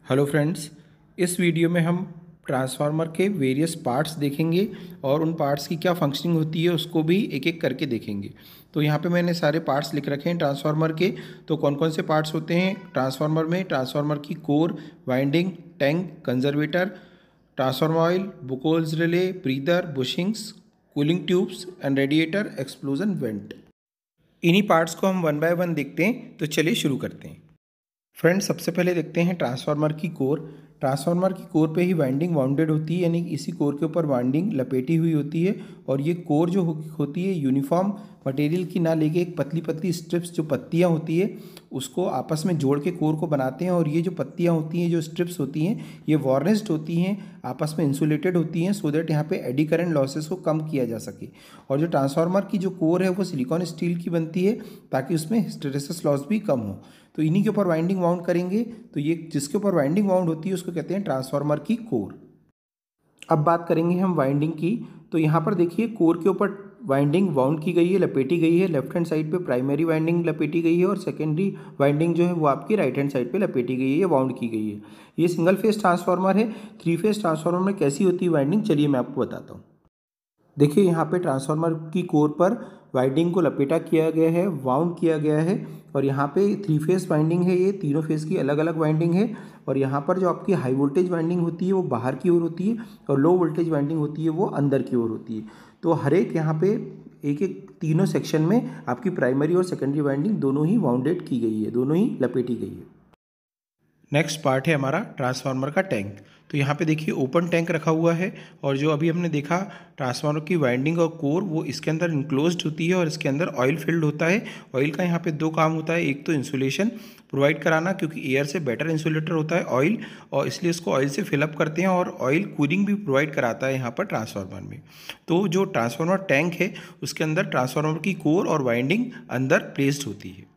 Hello friends, इस video में हम ट्रांसफार्मर के वेरियस पार्ट्स देखेंगे और उन पार्ट्स की क्या फंक्शनिंग होती है उसको भी एक एक करके देखेंगे। तो यहाँ पे मैंने सारे पार्ट्स लिख रखे हैं ट्रांसफार्मर के। तो कौन कौन से पार्ट्स होते हैं ट्रांसफार्मर में? ट्रांसफार्मर की core, winding, tank, conservator, transformer oil, Buchholz relay, breather, bushings, cooling tubes and radiator, explosion vent. इन्हीं पार्ट्स को हम वन बाय वन देखते हैं। तो चलिए शुरू करते हैं। फ्रेंड्स, सबसे पहले देखते हैं ट्रांसफार्मर की कोर। ट्रांसफार्मर की कोर पे ही वाइंडिंग वाउंडेड होती है, यानी इसी कोर के ऊपर वाइंडिंग लपेटी हुई होती है। और ये कोर जो होती है यूनिफॉर्म मटेरियल की ना लेके एक पतली पतली स्ट्रिप्स जो पत्तियां होती है उसको आपस में जोड़ के कोर को बनाते हैं। और ये जो पत्तियां होती हैं, जो स्ट्रिप्स होती हैं, ये वार्निश्ड होती हैं, आपस में इंसुलेटेड होती हैं, सो दैट यहाँ पे एडी करंट लॉसेस को कम किया जा सके। और जो ट्रांसफार्मर की जो कोर है वो सिलिकॉन स्टील की बनती है ताकि उसमें हिस्टैरिसीस लॉस भी कम हो। तो इन्हीं के ऊपर वाइंडिंग वाउंड करेंगे। तो ये जिसके ऊपर वाइंडिंग वाउंड होती है उसको कहते हैं ट्रांसफार्मर की कोर। अब बात करेंगे हम वाइंडिंग की। तो यहाँ पर देखिए कोर के ऊपर वाइंडिंग वाउंड की गई है, लपेटी गई है। लेफ्ट हैंड साइड पे प्राइमरी वाइंडिंग लपेटी गई है और सेकेंडरी वाइंडिंग जो है वो आपकी राइट हैंड साइड पे लपेटी गई है, ये वाउंड की गई है। ये सिंगल फेज ट्रांसफार्मर है। थ्री फेज ट्रांसफार्मर में कैसी होती है वाइंडिंग, चलिए मैं आपको बताता हूँ। देखिए यहाँ पे ट्रांसफार्मर की कोर पर वाइंडिंग को लपेटा किया गया है, वाउंड किया गया है। और यहाँ पे थ्री फेस वाइंडिंग है, ये तीनों फेस की अलग अलग वाइंडिंग है। और यहाँ पर जो आपकी हाई वोल्टेज वाइंडिंग होती है वो बाहर की ओर होती है और लो वोल्टेज वाइंडिंग होती है वो अंदर की ओर होती है। तो हर एक यहाँ पे एक एक तीनों सेक्शन में आपकी प्राइमरी और सेकेंडरी वाइंडिंग दोनों ही वाउंडेड की गई है, दोनों ही लपेटी गई है। नेक्स्ट पार्ट है हमारा ट्रांसफार्मर का टैंक। तो यहाँ पे देखिए ओपन टैंक रखा हुआ है और जो अभी हमने देखा ट्रांसफार्मर की वाइंडिंग और कोर वो इसके अंदर इंक्लोज्ड होती है और इसके अंदर ऑयल फिल्ड होता है। ऑयल का यहाँ पे दो काम होता है, एक तो इंसुलेशन प्रोवाइड कराना, क्योंकि एयर से बेटर इंसुलेटर होता है ऑयल, और इसलिए इसको ऑयल से फिलअप करते हैं। और ऑयल कूलिंग भी प्रोवाइड कराता है यहाँ पर ट्रांसफार्मर में। तो जो ट्रांसफार्मर टैंक है उसके अंदर ट्रांसफार्मर की कोर और वाइंडिंग अंदर प्लेस्ड होती है।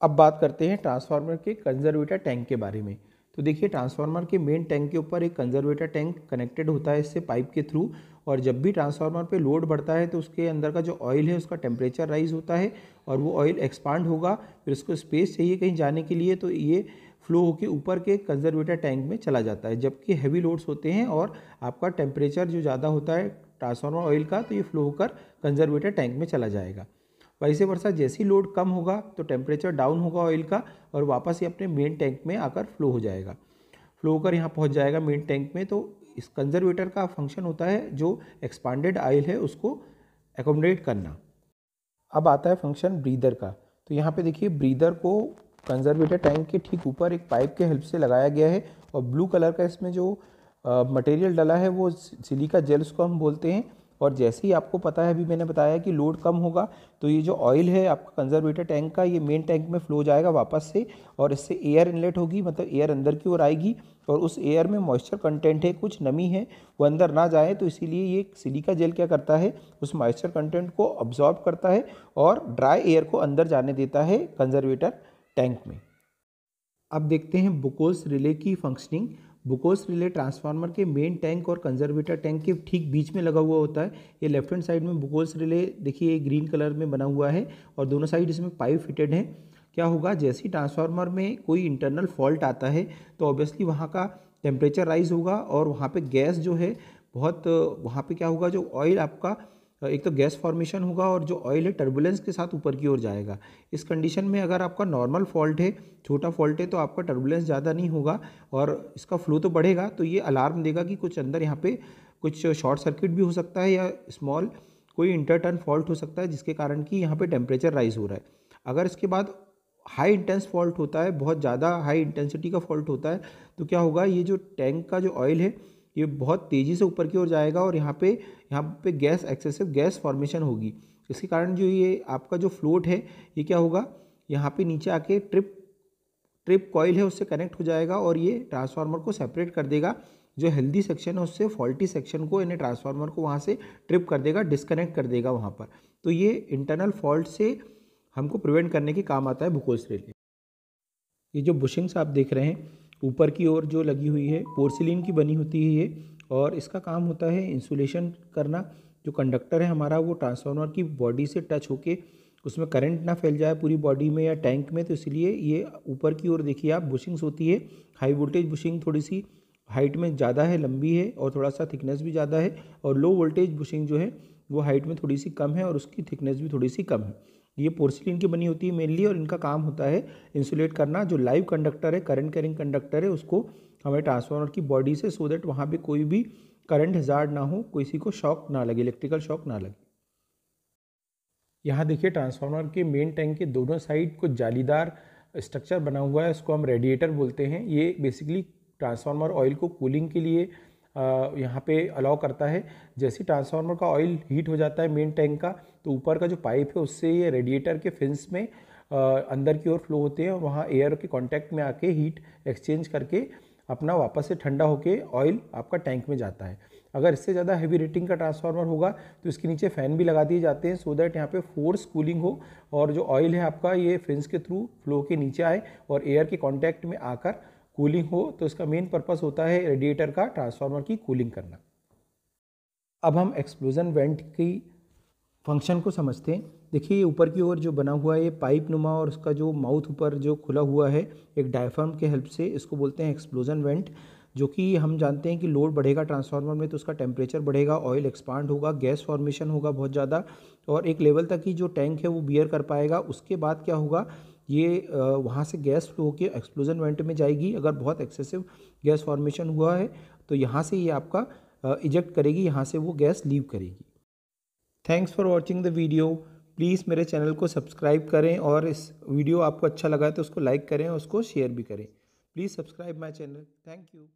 अब बात करते हैं ट्रांसफार्मर के कंजर्वेटर टैंक के बारे में। तो देखिए ट्रांसफार्मर के मेन टैंक के ऊपर एक कंजर्वेटर टैंक कनेक्टेड होता है इससे पाइप के थ्रू। और जब भी ट्रांसफार्मर पे लोड बढ़ता है तो उसके अंदर का जो ऑयल है उसका टेम्परेचर राइज होता है और वो ऑयल एक्सपांड होगा। फिर उसको स्पेस चाहिए कहीं जाने के लिए, तो ये फ्लो होकर ऊपर के कंजर्वेटर टैंक में चला जाता है। जबकि हैवी लोड्स होते हैं और आपका टेम्परेचर जो ज़्यादा होता है ट्रांसफार्मर ऑयल का, तो ये फ्लो होकर कंजर्वेटर टैंक में चला जाएगा। वैसे वर्षा जैसी लोड कम होगा तो टेम्परेचर डाउन होगा ऑयल का और वापस ही अपने मेन टैंक में आकर फ्लो हो जाएगा, फ्लो होकर यहाँ पहुँच जाएगा मेन टैंक में। तो इस कंजर्वेटर का फंक्शन होता है जो एक्सपांडेड ऑयल है उसको एकोमोडेट करना। अब आता है फंक्शन ब्रीदर का। तो यहाँ पे देखिए ब्रीदर को कंजर्वेटर टैंक के ठीक ऊपर एक पाइप के हेल्प से लगाया गया है और ब्लू कलर का इसमें जो मटेरियल डला है वो सिलिका जेल उसको हम बोलते हैं। और जैसे ही आपको पता है, अभी मैंने बताया कि लोड कम होगा तो ये जो ऑयल है आपका कंजर्वेटर टैंक का, ये मेन टैंक में फ्लो जाएगा वापस से और इससे एयर इनलेट होगी, मतलब एयर अंदर की ओर आएगी। और उस एयर में मॉइस्चर कंटेंट है, कुछ नमी है, वो अंदर ना जाए तो इसीलिए ये सिलिका जेल क्या करता है, उस मॉइस्चर कंटेंट को अब्जॉर्ब करता है और ड्राई एयर को अंदर जाने देता है कंजर्वेटर टैंक में। अब देखते हैं बुकोल्स रिले की फंक्शनिंग। बुकोल्स रिले ट्रांसफार्मर के मेन टैंक और कंजर्वेटर टैंक के ठीक बीच में लगा हुआ होता है। ये लेफ्ट हैंड साइड में बुकोल्स रिले देखिए ग्रीन कलर में बना हुआ है और दोनों साइड इसमें पाइप फिटेड है। क्या होगा, जैसे ही ट्रांसफार्मर में कोई इंटरनल फॉल्ट आता है तो ऑब्वियसली वहाँ का टेम्परेचर राइज होगा और वहाँ पे गैस जो है बहुत, वहाँ पे क्या होगा, जो ऑयल आपका एक तो गैस फॉर्मेशन होगा और जो ऑयल है टर्बुलेंस के साथ ऊपर की ओर जाएगा। इस कंडीशन में अगर आपका नॉर्मल फॉल्ट है, छोटा फॉल्ट है, तो आपका टर्बुलेंस ज़्यादा नहीं होगा और इसका फ्लो तो बढ़ेगा। तो ये अलार्म देगा कि कुछ अंदर यहाँ पे कुछ शॉर्ट सर्किट भी हो सकता है या स्मॉल कोई इंटरटर्न फॉल्ट हो सकता है जिसके कारण कि यहाँ पे टेम्परेचर राइज हो रहा है। अगर इसके बाद हाई इंटेंस फॉल्ट होता है, बहुत ज़्यादा हाई इंटेंसिटी का फॉल्ट होता है, तो क्या होगा, ये जो टैंक का जो ऑयल है ये बहुत तेज़ी से ऊपर की ओर जाएगा और यहाँ पे गैस एक्सेसिव गैस फॉर्मेशन होगी। इसके कारण जो ये आपका जो फ्लोट है ये क्या होगा, यहाँ पे नीचे आके ट्रिप कॉइल है उससे कनेक्ट हो जाएगा और ये ट्रांसफार्मर को सेपरेट कर देगा। जो हेल्दी सेक्शन है उससे फॉल्टी सेक्शन को, यानी ट्रांसफार्मर को वहाँ से ट्रिप कर देगा, डिस्कनेक्ट कर देगा वहाँ पर। तो ये इंटरनल फॉल्ट से हमको प्रिवेंट करने के काम आता है बुकोल्स रिले। ये जो बुशिंग्स आप देख रहे हैं ऊपर की ओर जो लगी हुई है, पोर्सिलिन की बनी होती है ये, और इसका काम होता है इंसुलेशन करना। जो कंडक्टर है हमारा वो ट्रांसफार्मर की बॉडी से टच होके उसमें करंट ना फैल जाए पूरी बॉडी में या टैंक में, तो इसलिए ये ऊपर की ओर देखिए आप बुशिंग्स होती है। हाई वोल्टेज बुशिंग थोड़ी सी हाइट में ज़्यादा है, लंबी है और थोड़ा सा थिकनेस भी ज़्यादा है, और लो वोल्टेज बुशिंग जो है वो हाइट में थोड़ी सी कम है और उसकी थिकनेस भी थोड़ी सी कम है। ये पोर्सिलिन की बनी होती है मेनली, और इनका काम होता है इंसुलेट करना। जो लाइव कंडक्टर है, करंट कैरिंग कंडक्टर है, उसको हमें ट्रांसफार्मर की बॉडी से, सो दैट वहाँ पे कोई भी करंट हज़ार्ड ना हो, किसी को शॉक ना लगे, इलेक्ट्रिकल शॉक ना लगे। यहाँ देखिए ट्रांसफार्मर के मेन टैंक के दोनों साइड कुछ जालीदार स्ट्रक्चर बना हुआ है, इसको हम रेडिएटर बोलते हैं। ये बेसिकली ट्रांसफार्मर ऑयल को कूलिंग के लिए यहाँ पे अलाउ करता है। जैसे ट्रांसफार्मर का ऑयल हीट हो जाता है मेन टैंक का, तो ऊपर का जो पाइप है उससे ये रेडिएटर के फिन्स में अंदर की ओर फ्लो होते हैं और वहाँ एयर के कांटेक्ट में आके हीट एक्सचेंज करके अपना वापस से ठंडा होके ऑयल आपका टैंक में जाता है। अगर इससे ज़्यादा हैवी रेटिंग का ट्रांसफार्मर होगा तो इसके नीचे फ़ैन भी लगा दिए जाते हैं, सो दैट यहाँ पे फोर्स कूलिंग हो और जो ऑयल है आपका ये फिन्स के थ्रू फ्लो के नीचे आए और एयर के कांटेक्ट में आकर कूलिंग हो। तो इसका मेन पर्पस होता है रेडिएटर का ट्रांसफार्मर की कूलिंग करना। अब हम एक्सप्लोजन वेंट की फंक्शन को समझते हैं। देखिए ये ऊपर की ओर जो बना हुआ है ये पाइप नुमा, और उसका जो माउथ ऊपर जो खुला हुआ है एक डायफ्राम के हेल्प से, इसको बोलते हैं एक्सप्लोजन वेंट। जो कि हम जानते हैं कि लोड बढ़ेगा ट्रांसफार्मर में तो उसका टेम्परेचर बढ़ेगा, ऑयल एक्सपांड होगा, गैस फॉर्मेशन होगा बहुत ज़्यादा, और एक लेवल तक ही जो टैंक है वो बियर कर पाएगा। उसके बाद क्या होगा, ये वहाँ से गैस फ्लो होकर एक्सप्लोजन वेंट में जाएगी। अगर बहुत एक्सेसिव गैस फॉर्मेशन हुआ है तो यहाँ से ये आपका इजेक्ट करेगी, यहाँ से वो गैस लीव करेगी। Thanks for watching the video. Please मेरे चैनल को सब्सक्राइब करें, और इस वीडियो आपको अच्छा लगा है तो उसको लाइक करें और उसको शेयर भी करें। Please subscribe my channel. Thank you.